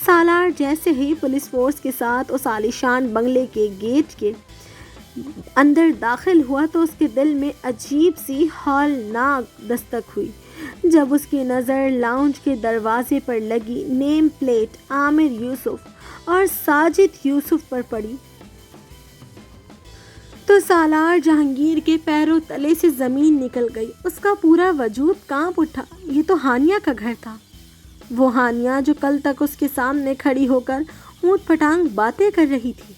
سالار جیسے ہی پولیس فورس کے ساتھ اس عالیشان بنگلے کے گیٹ کے اندر داخل ہوا تو اس کے دل میں عجیب سی ہولناک دستک ہوئی۔ جب اس کی نظر لاؤنج کے دروازے پر لگی نیم پلیٹ عامر یوسف اور ساجد یوسف پر پڑی تو سالار جہانگیر کے پیروں تلے سے زمین نکل گئی۔ اس کا پورا وجود کانپ اٹھا۔ یہ تو ہانیہ کا گھر تھا، وہ ہانیہ جو کل تک اس کے سامنے کھڑی ہو کر اونٹ پٹانگ باتیں کر رہی تھی،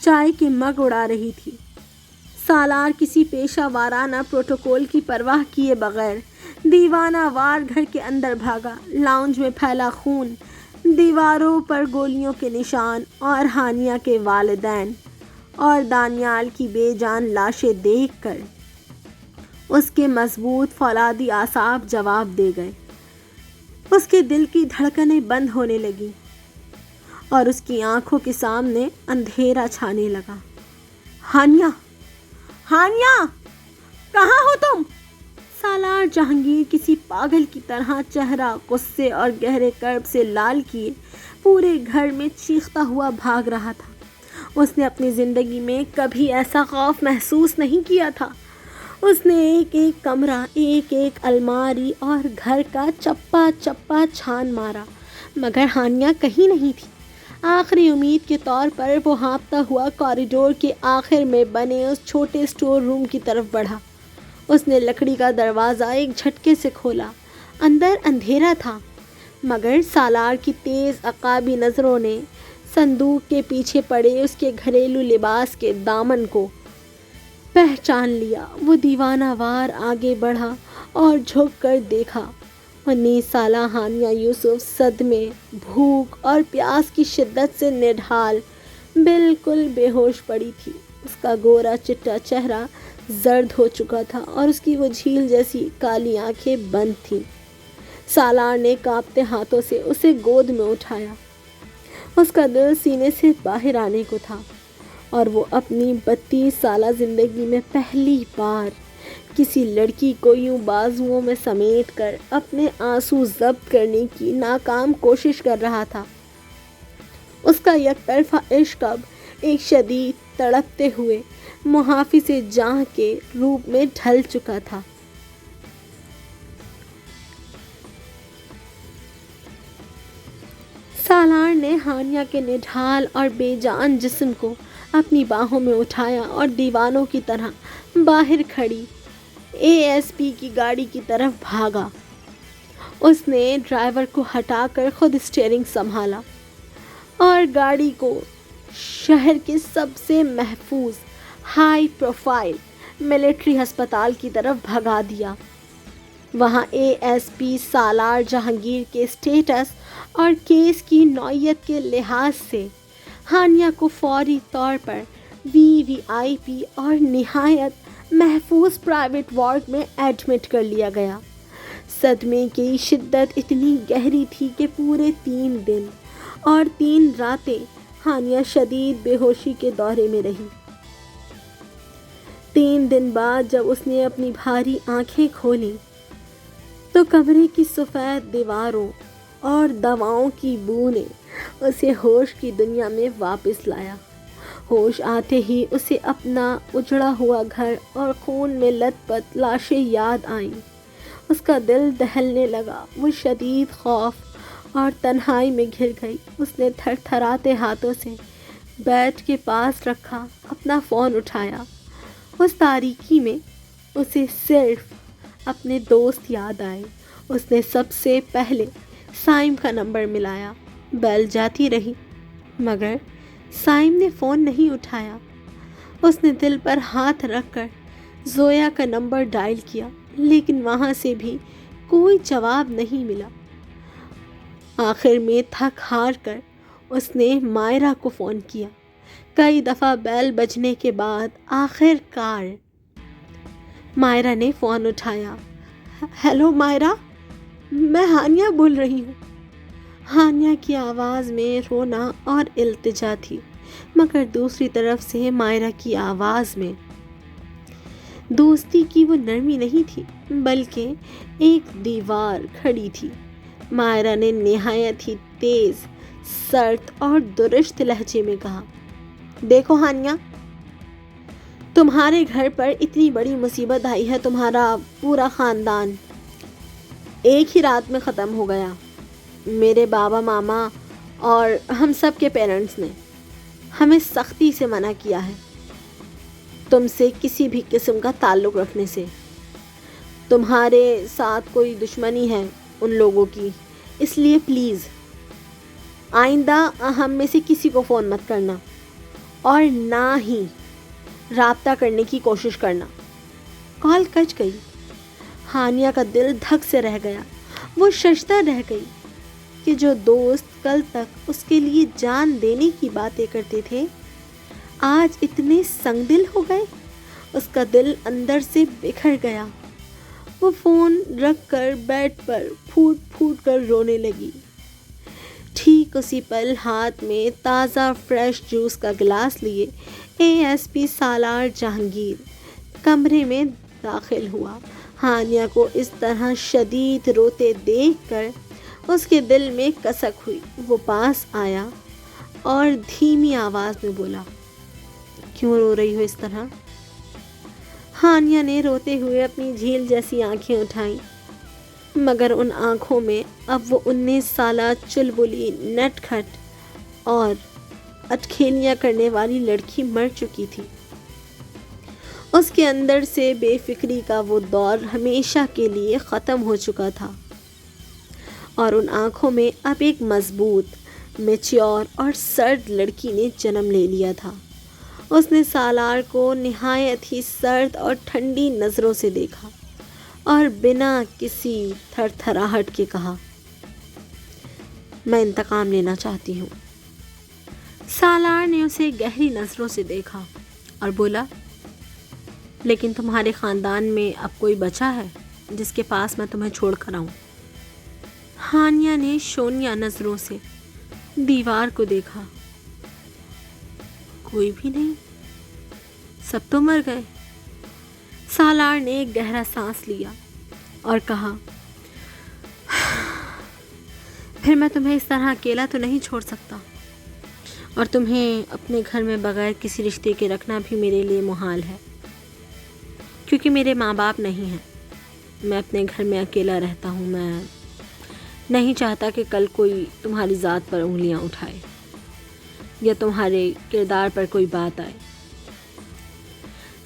چائے کے مگ اڑا رہی تھی۔ سالار کسی پیشہ وارانہ پروٹوکول کی پرواہ کیے بغیر دیوانہ وار گھر کے اندر بھاگا۔ لاؤنج میں پھیلا خون، دیواروں پر گولیوں کے نشان اور ہانیہ کے والدین اور دانیال کی بے جان لاشیں دیکھ کر اس کے مضبوط فولادی اعصاب جواب دے گئے۔ اس کے دل کی دھڑکنیں بند ہونے لگیں اور اس کی آنکھوں کے سامنے اندھیرا چھانے لگا۔ ہانیہ، ہانیہ، کہاں ہو تم؟ سالار جہانگیر کسی پاگل کی طرح چہرہ غصے اور گہرے کرب سے لال کیے پورے گھر میں چیختا ہوا بھاگ رہا تھا۔ اس نے اپنی زندگی میں کبھی ایسا خوف محسوس نہیں کیا تھا۔ اس نے ایک ایک کمرہ، ایک ایک الماری اور گھر کا چپا چپا چھان مارا، مگر ہانیہ کہیں نہیں تھی۔ آخری امید کے طور پر وہ ہانپتا ہوا کوریڈور کے آخر میں بنے اس چھوٹے اسٹور روم کی طرف بڑھا۔ اس نے لکڑی کا دروازہ ایک جھٹکے سے کھولا۔ اندر اندھیرا تھا، مگر سالار کی تیز عقابی نظروں نے صندوق کے پیچھے پڑے اس کے گھریلو لباس کے دامن کو پہچان لیا۔ وہ دیوانہ وار آگے بڑھا اور جھک کر دیکھا۔ 19 سالہ ہانیہ یوسف صدمے، بھوک اور پیاس کی شدت سے نڈھال، بالکل بے ہوش پڑی تھی۔ اس کا گورا چٹا چہرہ زرد ہو چکا تھا اور اس کی وہ جھیل جیسی کالی آنکھیں بند تھیں۔ سالار نے کانپتے ہاتھوں سے اسے گود میں اٹھایا۔ اس کا دل سینے سے باہر آنے کو تھا اور وہ اپنی 32 سالہ زندگی میں پہلی بار کسی لڑکی کو یوں بازوؤں میں سمیٹ کر اپنے آنسو ضبط کرنے کی ناکام کوشش کر رہا تھا۔ اس کا یک طرفہ عشق اب ایک شدید تڑپتے ہوئے محافظ جاں کے روپ میں ڈھل چکا تھا۔ سالار نے ہانیہ کے نڈھال اور بے جان جسم کو اپنی باہوں میں اٹھایا اور دیوانوں کی طرح باہر کھڑی ASP کی گاڑی کی طرف بھاگا۔ اس نے ڈرائیور کو ہٹا کر خود اسٹیئرنگ سنبھالا اور گاڑی کو شہر کے سب سے محفوظ ہائی پروفائل ملٹری ہسپتال کی طرف بھگا دیا۔ وہاں ASP سالار جہانگیر کے اسٹیٹس اور کیس کی نوعیت کے لحاظ سے ہانیہ کو فوری طور پر VVIP اور نہایت محفوظ پرائیویٹ وارڈ میں ایڈمٹ کر لیا گیا۔ صدمے کی شدت اتنی گہری تھی کہ پورے 3 دن اور 3 راتیں ہانیہ شدید بے ہوشی کے دورے میں رہی۔ 3 دن بعد جب اس نے اپنی بھاری آنکھیں کھولیں تو کمرے کی سفید دیواروں اور دواؤں کی بو نے اسے ہوش کی دنیا میں واپس لایا۔ ہوش آتے ہی اسے اپنا اجڑا ہوا گھر اور خون میں لت پت لاشیں یاد آئیں۔ اس کا دل دہلنے لگا۔ وہ شدید خوف اور تنہائی میں گھر گئی۔ اس نے تھر تھراتے ہاتھوں سے بیڈ کے پاس رکھا اپنا فون اٹھایا۔ اس تاریکی میں اسے صرف اپنے دوست یاد آئے۔ اس نے سب سے پہلے سائم کا نمبر ملایا۔ بیل جاتی رہی مگر سائم نے فون نہیں اٹھایا۔ اس نے دل پر ہاتھ رکھ کر زویا کا نمبر ڈائل کیا لیکن وہاں سے بھی کوئی جواب نہیں ملا۔ آخر میں تھک ہار کر اس نے مائرہ کو فون کیا۔ کئی دفعہ بیل بجنے کے بعد آخر کار مائرہ نے فون اٹھایا۔ ہیلو مائرہ، میں ہانیہ بول رہی ہوں۔ ہانیہ کی آواز میں رونا اور التجا تھی مگر دوسری طرف سے مائرہ کی آواز میں دوستی کی وہ نرمی نہیں تھی بلکہ ایک دیوار کھڑی تھی۔ مائرہ نے نہایت ہی تیز، سرد اور درشت لہجے میں کہا، دیکھو ہانیہ، تمہارے گھر پر اتنی بڑی مصیبت آئی ہے، تمہارا پورا خاندان ایک ہی رات میں ختم ہو گیا۔ میرے بابا ماما اور ہم سب کے پیرنٹس نے ہمیں سختی سے منع کیا ہے تم سے کسی بھی قسم کا تعلق رکھنے سے۔ تمہارے ساتھ کوئی دشمنی ہے ان لوگوں کی، اس لیے پلیز آئندہ ہم میں سے کسی کو فون مت کرنا اور نہ ہی رابطہ کرنے کی کوشش کرنا۔ کال کٹ گئی۔ ہانیہ کا دل دھک سے رہ گیا۔ وہ ششدر رہ گئی کہ جو دوست کل تک اس کے لیے جان دینے کی باتیں کرتے تھے آج اتنے سنگ دل ہو گئے۔ اس کا دل اندر سے بکھر گیا۔ وہ فون رکھ کر بیڈ پر پھوٹ پھوٹ کر رونے لگی۔ ٹھیک اسی پل ہاتھ میں تازہ فریش جوس کا گلاس لیے ASP سالار جہانگیر کمرے میں داخل ہوا۔ ہانیہ کو اس طرح شدید روتے دیکھ کر اس کے دل میں کسک ہوئی۔ وہ پاس آیا اور دھیمی آواز میں بولا، کیوں رو رہی ہو اس طرح؟ ہانیہ نے روتے ہوئے اپنی جھیل جیسی آنکھیں اٹھائیں مگر ان آنکھوں میں اب وہ 19 سالہ چلبلی، نٹ کھٹ اور اٹکھیلیاں کرنے والی لڑکی مر چکی تھی۔ اس کے اندر سے بے فکری کا وہ دور ہمیشہ کے لیے ختم ہو چکا تھا اور ان آنکھوں میں اب ایک مضبوط، میچیور اور سرد لڑکی نے جنم لے لیا تھا۔ اس نے سالار کو نہایت ہی سرد اور ٹھنڈی نظروں سے دیکھا اور بنا کسی تھر تھراہٹ کے کہا، میں انتقام لینا چاہتی ہوں۔ سالار نے اسے گہری نظروں سے دیکھا اور بولا، لیکن تمہارے خاندان میں اب کوئی بچا ہے جس کے پاس میں تمہیں چھوڑ کر آؤں؟ ہانیہ نے شونیا نظروں سے دیوار کو دیکھا۔ کوئی بھی نہیں، سب تو مر گئے۔ سالار نے ایک گہرا سانس لیا اور کہا، پھر میں تمہیں اس طرح اکیلا تو نہیں چھوڑ سکتا، اور تمہیں اپنے گھر میں بغیر کسی رشتے کے رکھنا بھی میرے لیے محال ہے، کیونکہ میرے ماں باپ نہیں ہیں۔ میں اپنے گھر میں اکیلا رہتا ہوں۔ میں نہیں چاہتا کہ کل کوئی تمہاری ذات پر انگلیاں اٹھائے یا تمہارے کردار پر کوئی بات آئے۔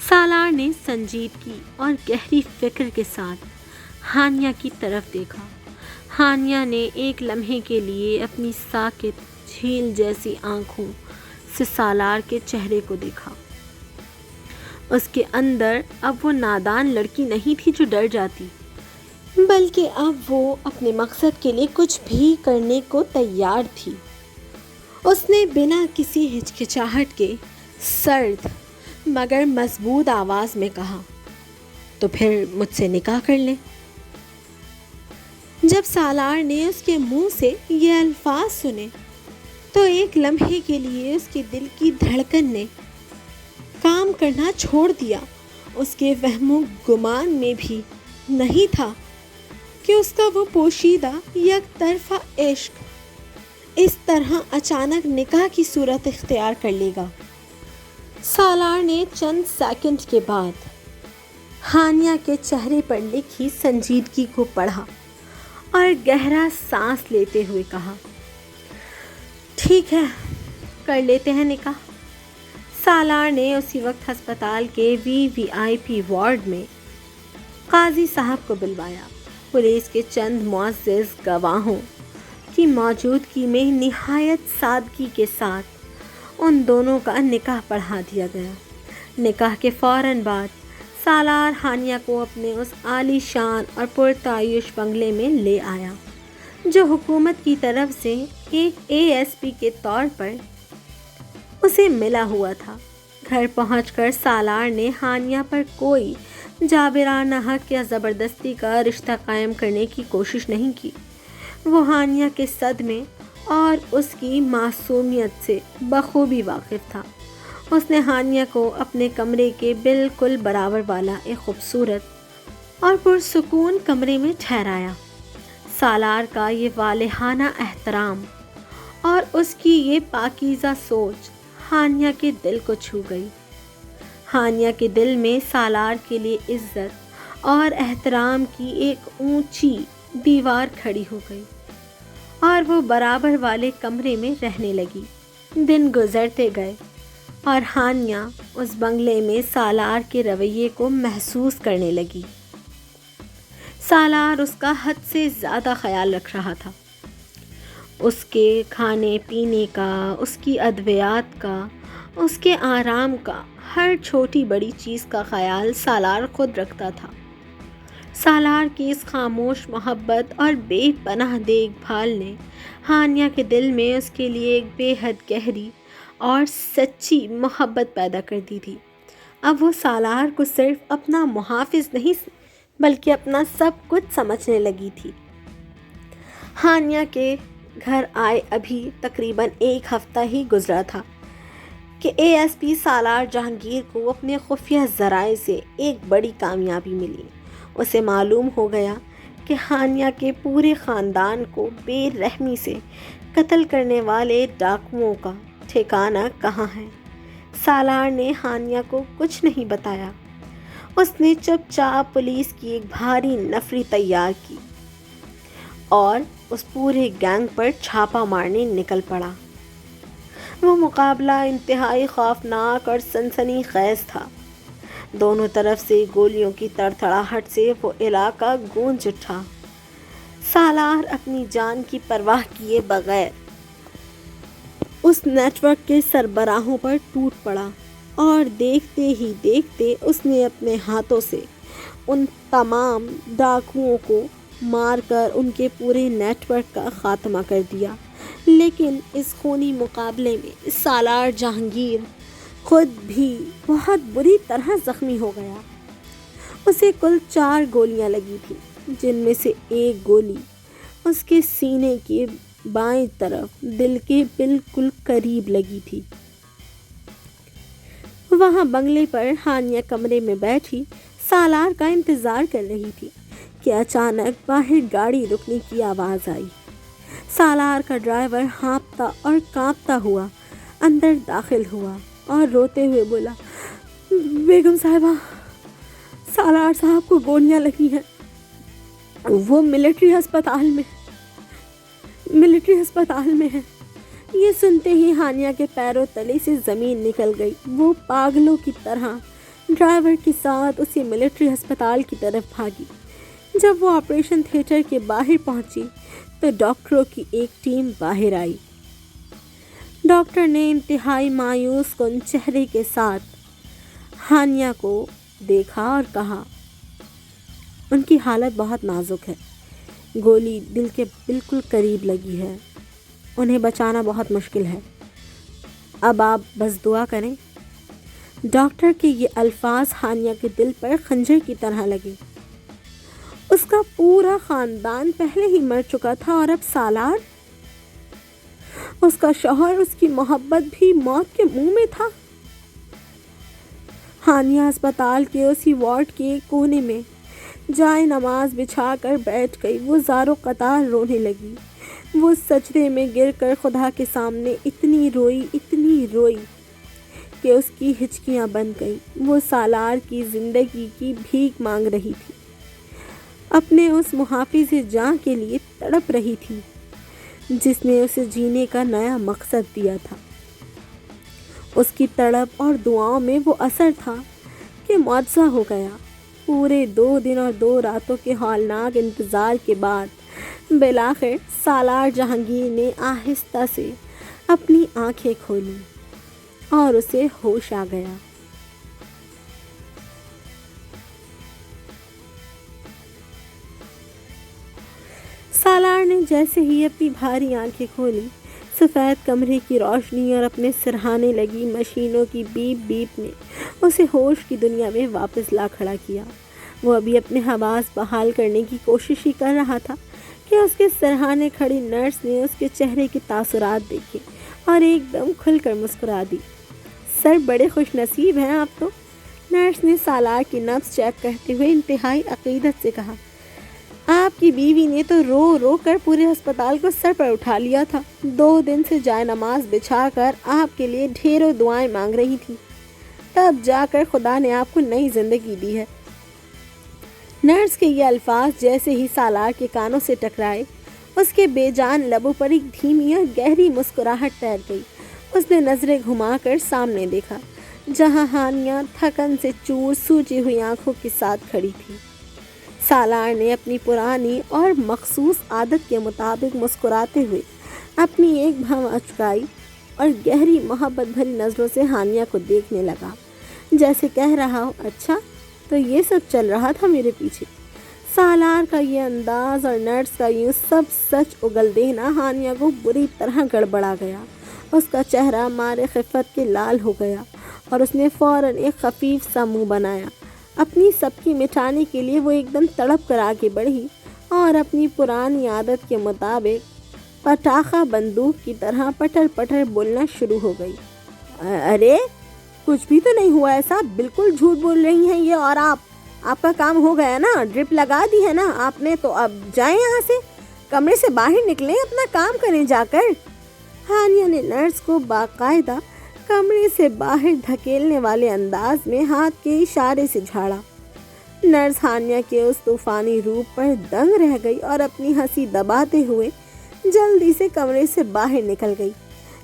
سالار نے سنجیدگی اور گہری فکر کے ساتھ ہانیہ کی طرف دیکھا۔ ہانیہ نے ایک لمحے کے لیے اپنی ساکت جھیل جیسی آنکھوں سے سالار کے چہرے کو دیکھا۔ اس کے اندر اب وہ نادان لڑکی نہیں تھی جو ڈر جاتی، بلکہ اب وہ اپنے مقصد کے لیے کچھ بھی کرنے کو تیار تھی۔ اس نے بنا کسی ہچکچاہٹ کے سرد مگر مضبوط آواز میں کہا، تو پھر مجھ سے نکاح کر لیں۔ جب سالار نے اس کے منہ سے یہ الفاظ سنے تو ایک لمحے کے لیے اس کے دل کی دھڑکن نے کام کرنا چھوڑ دیا۔ اس کے وہم و گمان میں بھی نہیں تھا کہ اس کا وہ پوشیدہ یک طرفہ عشق اس طرح اچانک نکاح کی صورت اختیار کر لے گا۔ سالار نے چند سیکنڈ کے بعد ہانیہ کے چہرے پر لکھی سنجیدگی کو پڑھا اور گہرا سانس لیتے ہوئے کہا، ٹھیک ہے، کر لیتے ہیں نکاح۔ سالار نے اسی وقت ہسپتال کے VIP وارڈ میں قاضی صاحب کو بلوایا۔ پولیس کے چند معزز گواہوں کی موجودگی میں نہایت سادگی کے ساتھ ان دونوں کا نکاح پڑھا دیا گیا۔ نکاح کے فوراً بعد سالار ہانیہ کو اپنے اس عالی شان اور پرتعیش بنگلے میں لے آیا جو حکومت کی طرف سے ایک ASP کے طور پر اسے ملا ہوا تھا۔ گھر پہنچ کر سالار نے ہانیہ پر کوئی جابرانہ حق یا زبردستی کا رشتہ قائم کرنے کی کوشش نہیں کی۔ وہ ہانیہ کے صدمے اور اس کی معصومیت سے بخوبی واقف تھا۔ اس نے ہانیہ کو اپنے کمرے کے بالکل برابر والا ایک خوبصورت اور پرسکون کمرے میں ٹھہرایا۔ سالار کا یہ والہانہ احترام اور اس کی یہ پاکیزہ سوچ ہانیہ کے دل کو چھو گئی۔ ہانیہ کے دل میں سالار کے لیے عزت اور احترام کی ایک اونچی دیوار کھڑی ہو گئی اور وہ برابر والے کمرے میں رہنے لگی۔ دن گزرتے گئے اور ہانیہ اس بنگلے میں سالار کے رویے کو محسوس کرنے لگی۔ سالار اس کا حد سے زیادہ خیال رکھ رہا تھا۔ اس کے کھانے پینے کا، اس کی ادویات کا، اس کے آرام کا، ہر چھوٹی بڑی چیز کا خیال سالار خود رکھتا تھا۔ سالار کی اس خاموش محبت اور بے پناہ دیکھ بھال نے ہانیہ کے دل میں اس کے لیے ایک بے حد گہری اور سچی محبت پیدا کر دی تھی۔ اب وہ سالار کو صرف اپنا محافظ نہیں بلکہ اپنا سب کچھ سمجھنے لگی تھی۔ ہانیہ کے گھر آئے ابھی تقریباً 1 ہفتہ ہی گزرا تھا کہ ASP سالار جہانگیر کو اپنے خفیہ ذرائع سے ایک بڑی کامیابی ملی۔ اسے معلوم ہو گیا کہ ہانیہ کے پورے خاندان کو بے رحمی سے قتل کرنے والے ڈاکوؤں کا ٹھکانہ کہاں ہے۔ سالار نے ہانیہ کو کچھ نہیں بتایا۔ اس نے چپ چاپ پولیس کی ایک بھاری نفری تیار کی اور اس پورے گینگ پر چھاپا مارنے نکل پڑا۔ وہ مقابلہ انتہائی خوفناک اور سنسنی خیز تھا۔ دونوں طرف سے گولیوں کی تڑتڑاہٹ سے وہ علاقہ گونج اٹھا۔ سالار اپنی جان کی پرواہ کیے بغیر اس نیٹ ورک کے سربراہوں پر ٹوٹ پڑا اور دیکھتے ہی دیکھتے اس نے اپنے ہاتھوں سے ان تمام ڈاکوؤں کو مار کر ان کے پورے نیٹ ورک کا خاتمہ کر دیا۔ لیکن اس خونی مقابلے میں سالار جہانگیر خود بھی بہت بری طرح زخمی ہو گیا۔ اسے کل 4 گولیاں لگی تھیں، جن میں سے ایک گولی اس کے سینے کی بائیں طرف دل کے بالکل قریب لگی تھی۔ وہاں بنگلے پر ہانیہ کمرے میں بیٹھی سالار کا انتظار کر رہی تھی کہ اچانک باہر گاڑی رکنے کی آواز آئی۔ سالار کا ڈرائیور ہانپتا اور کانپتا ہوا اندر داخل ہوا اور روتے ہوئے بولا، بیگم صاحبہ، سالار صاحب کو گولیاں لگی ہیں، وہ ملٹری ہسپتال میں ہے۔ یہ سنتے ہی ہانیہ کے پیروں تلے سے زمین نکل گئی۔ وہ پاگلوں کی طرح ڈرائیور کے ساتھ اسی ملٹری ہسپتال کی طرف بھاگی۔ جب وہ آپریشن تھیٹر کے باہر پہنچی تو ڈاکٹروں کی ایک ٹیم باہر آئی۔ ڈاکٹر نے انتہائی مایوس کن چہرے کے ساتھ ہانیہ کو دیکھا اور کہا، ان کی حالت بہت نازک ہے، گولی دل کے بالکل قریب لگی ہے، انہیں بچانا بہت مشکل ہے، اب آپ بس دعا کریں۔ ڈاکٹر کے یہ الفاظ ہانیہ کے دل پر خنجر کی طرح لگے۔ اس کا پورا خاندان پہلے ہی مر چکا تھا اور اب سالار، اس کا شوہر، اس کی محبت بھی موت کے منہ میں تھا۔ ہانیہ ہسپتال کے اسی وارڈ کے ایک کونے میں جائے نماز بچھا کر بیٹھ گئی۔ وہ زاروں قطار رونے لگی۔ وہ سجدے میں گر کر خدا کے سامنے اتنی روئی کہ اس کی ہچکیاں بند گئیں۔ وہ سالار کی زندگی کی بھیک مانگ رہی تھی، اپنے اس محافظ جاں کے لیے تڑپ رہی تھی جس نے اسے جینے کا نیا مقصد دیا تھا۔ اس کی تڑپ اور دعاؤں میں وہ اثر تھا کہ معجزہ ہو گیا۔ پورے 2 دن اور 2 راتوں کے ہولناک انتظار کے بعد بالآخر سالار جہانگیر نے آہستہ سے اپنی آنکھیں کھولیں اور اسے ہوش آ گیا۔ سالار نے جیسے ہی اپنی بھاری آنکھیں کھولی، سفید کمرے کی روشنی اور اپنے سرہانے لگی مشینوں کی بیپ بیپ نے اسے ہوش کی دنیا میں واپس لا کھڑا کیا۔ وہ ابھی اپنے حواس بحال کرنے کی کوشش ہی کر رہا تھا کہ اس کے سرہانے کھڑی نرس نے اس کے چہرے کے تاثرات دیکھے اور ایک دم کھل کر مسکرا دی۔ سر، بڑے خوش نصیب ہیں آپ تو، نرس نے سالار کی نبض چیک کرتے ہوئے انتہائی عقیدت سے کہا۔ آپ کی بیوی نے تو رو رو کر پورے ہسپتال کو سر پر اٹھا لیا تھا، 2 دن سے جائے نماز بچھا کر آپ کے لیے ڈھیروں دعائیں مانگ رہی تھی، تب جا کر خدا نے آپ کو نئی زندگی دی ہے۔ نرس کے یہ الفاظ جیسے ہی سالار کے کانوں سے ٹکرائے، اس کے بے جان لبوں پر ایک دھیمی اور گہری مسکراہٹ تیر گئی۔ اس نے نظریں گھما کر سامنے دیکھا، جہاں ہانیہ تھکن سے چور سوجی ہوئی آنکھوں کے ساتھ کھڑی تھی۔ سالار نے اپنی پرانی اور مخصوص عادت کے مطابق مسکراتے ہوئے اپنی ایک بھویں اچکائی اور گہری محبت بھری نظروں سے ہانیہ کو دیکھنے لگا، جیسے کہہ رہا ہو، اچھا تو یہ سب چل رہا تھا میرے پیچھے۔ سالار کا یہ انداز اور نرس کا یوں سب سچ اگل دینا ہانیہ کو بری طرح گڑبڑا گیا۔ اس کا چہرہ مارے خفت کے لال ہو گیا اور اس نے فوراً ایک خفیف سا منہ بنایا۔ اپنی سبکی مٹانے کے لیے وہ ایک دم تڑپ کر آگے بڑھی اور اپنی پرانی عادت کے مطابق پٹاخہ بندوق کی طرح پٹر پٹر بولنا شروع ہو گئی۔ ارے کچھ بھی تو نہیں ہوا ایسا، بالکل جھوٹ بول رہی ہیں یہ، اور آپ کا کام ہو گیا نا، ڈرپ لگا دی ہے نا آپ نے، تو اب جائیں یہاں سے، کمرے سے باہر نکلیں، اپنا کام کریں جا کر۔ ہانیہ نے نرس کو باقاعدہ کمرے سے باہر دھکیلنے والے انداز میں ہاتھ کے اشارے سے جھاڑا۔ نرس ہانیہ کے اس طوفانی روپ پر دنگ رہ گئی اور اپنی ہنسی دباتے ہوئے جلدی سے کمرے سے باہر نکل گئی۔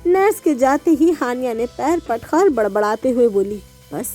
نرس کے جاتے ہی ہانیہ نے پیر پٹخا اور بڑبڑاتے ہوئے بولی، بس